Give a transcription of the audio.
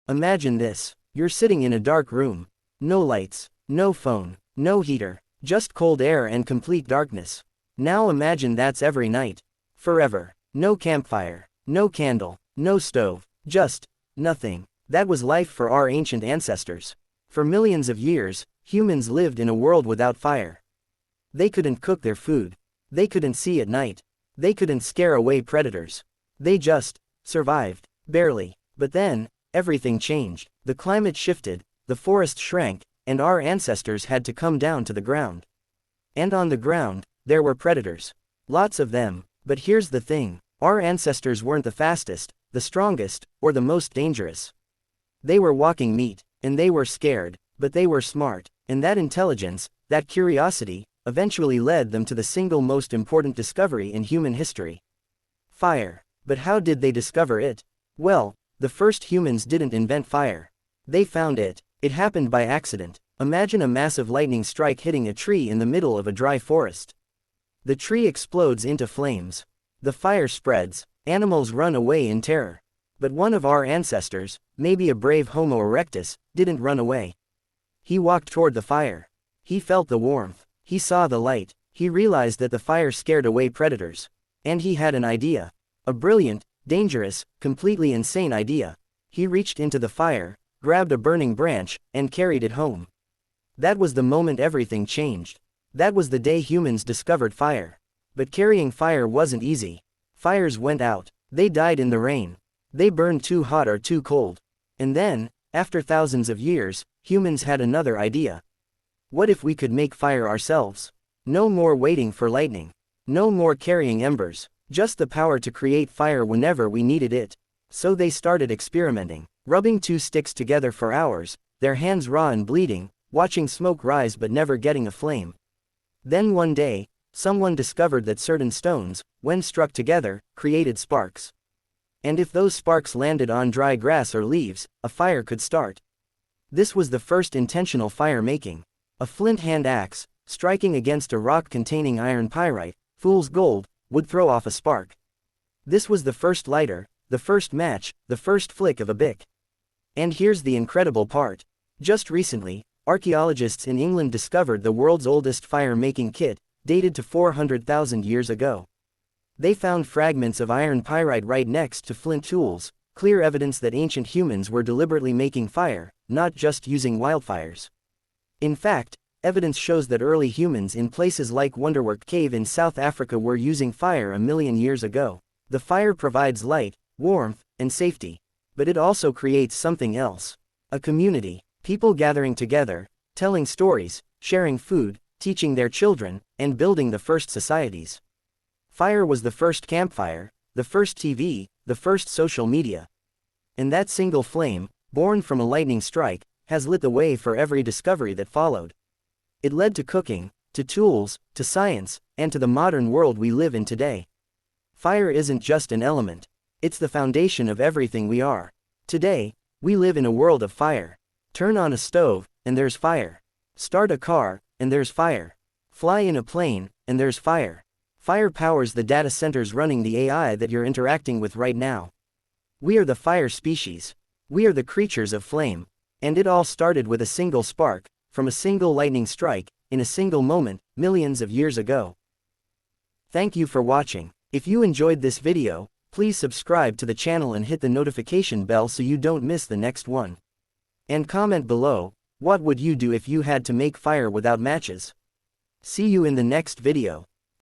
Imagine this. You're sitting in a dark room. No lights, no phone, no heater, just cold air and complete darkness. Now imagine that's every night. Forever. No campfire, no candle, no stove, just nothing. That was life for our ancient ancestors. For millions of years, humans lived in a world without fire. They couldn't cook their food. They couldn't see at night. They couldn't scare away predators. They just survived, barely. But then, everything changed. The climate shifted, the forest shrank, and our ancestors had to come down to the ground. And on the ground, there were predators. Lots of them. But here's the thing. Our ancestors weren't the fastest, the strongest, or the most dangerous. They were walking meat, and they were scared, but they were smart, and that intelligence, that curiosity, eventually led them to the single most important discovery in human history. Fire. But how did they discover it? Well, the first humans didn't invent fire. They found it. It happened by accident. Imagine a massive lightning strike hitting a tree in the middle of a dry forest. The tree explodes into flames. The fire spreads. Animals run away in terror. But one of our ancestors, maybe a brave Homo erectus, didn't run away. He walked toward the fire. He felt the warmth. He saw the light. He realized that the fire scared away predators. And he had an idea. A brilliant, dangerous, completely insane idea. He reached into the fire, grabbed a burning branch, and carried it home. That was the moment everything changed. That was the day humans discovered fire. But carrying fire wasn't easy. Fires went out. They died in the rain. They burned too hot or too cold. And then, after thousands of years, humans had another idea. What if we could make fire ourselves? No more waiting for lightning. No more carrying embers. Just the power to create fire whenever we needed it. So they started experimenting, rubbing two sticks together for hours, their hands raw and bleeding, watching smoke rise but never getting a flame. Then one day, someone discovered that certain stones, when struck together, created sparks. And if those sparks landed on dry grass or leaves, a fire could start. This was the first intentional fire making. A flint hand axe, striking against a rock containing iron pyrite, fool's gold, would throw off a spark. This was the first lighter, the first match, the first flick of a bic. And here's the incredible part. Just recently, archaeologists in England discovered the world's oldest fire-making kit, dated to 400,000 years ago. They found fragments of iron pyrite right next to flint tools, clear evidence that ancient humans were deliberately making fire, not just using wildfires. In fact, evidence shows that early humans in places like Wonderwork Cave in South Africa were using fire a million years ago. The fire provides light, warmth, and safety. But it also creates something else. A community. People gathering together, telling stories, sharing food, teaching their children, and building the first societies. Fire was the first campfire, the first TV, the first social media. And that single flame, born from a lightning strike, has lit the way for every discovery that followed. It led to cooking, to tools, to science, and to the modern world we live in today. Fire isn't just an element. It's the foundation of everything we are. Today, we live in a world of fire. Turn on a stove, and there's fire. Start a car, and there's fire. Fly in a plane, and there's fire. Fire powers the data centers running the AI that you're interacting with right now. We are the fire species. We are the creatures of flame. And it all started with a single spark, from a single lightning strike, in a single moment, millions of years ago. Thank you for watching. If you enjoyed this video, please subscribe to the channel and hit the notification bell so you don't miss the next one. And comment below, what would you do if you had to make fire without matches? See you in the next video.